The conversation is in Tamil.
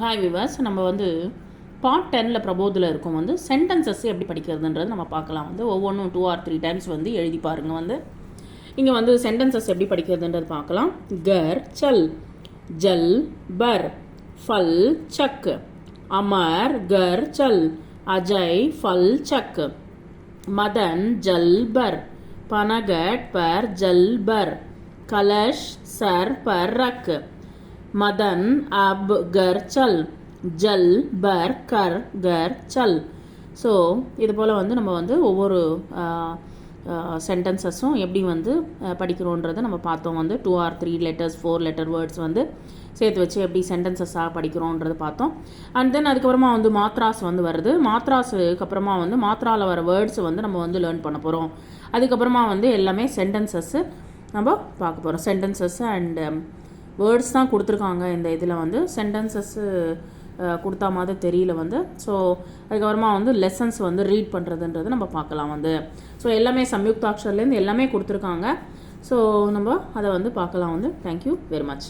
ஹாய் விவாஸ், நம்ம வந்து பார்ட் 10ல் பிரபோதில் இருக்கும் வந்து சென்டென்சஸ் எப்படி படிக்கிறதுன்றது நம்ம பார்க்கலாம். வந்து ஒவ்வொன்றும் 2 or 3 டைம்ஸ் வந்து எழுதி பாருங்கள். வந்து இங்கே வந்து சென்டென்சஸ் எப்படி படிக்கிறதுன்றது பார்க்கலாம். கர் சல், ஜல் பர், ஃபல் சக், அமர் கர் சல், அஜய் ஃபல் சக், மதன் ஜல் பர், பனகட் பர் ஜல் பர், கலஷ் சர் பர் ரக், मदन अब घर चल, जल बर कर घर चल. ஸோ இது போல் வந்து நம்ம வந்து ஒவ்வொரு சென்டென்சஸும் எப்படி வந்து படிக்கிறோன்றதை நம்ம பார்த்தோம். வந்து 2 or 3 letters 4 letter வேர்ட்ஸ் வந்து சேர்த்து வச்சு எப்படி சென்டென்சஸாக படிக்கிறோன்றது பார்த்தோம். அண்ட் தென் அதுக்கப்புறமா வந்து மாத்ராஸ் வந்து வருது. மாத்ராஸுக்கு அப்புறமா வந்து மாத்ராவில் வர வேர்ட்ஸ் வந்து நம்ம வந்து லேர்ன் பண்ண போகிறோம். அதுக்கப்புறமா வந்து எல்லாமே சென்டென்சஸ்ஸு நம்ம பார்க்க போகிறோம். சென்டென்சஸ் அண்ட் வேர்ட்ஸ் தான் கொடுத்துருக்காங்க. இந்த இதில் வந்து சென்டென்சஸ்ஸு கொடுத்தா மாதிரி தெரியல வந்து. ஸோ அதுக்கப்புறமா வந்து லெசன்ஸ் வந்து ரீட் பண்ணுறதுன்றது நம்ம பார்க்கலாம் வந்து. ஸோ எல்லாமே சம்யுக்தாக்ஷர்லேருந்து எல்லாமே கொடுத்துருக்காங்க. ஸோ நம்ம அதை வந்து பார்க்கலாம் வந்து. Thank you very much.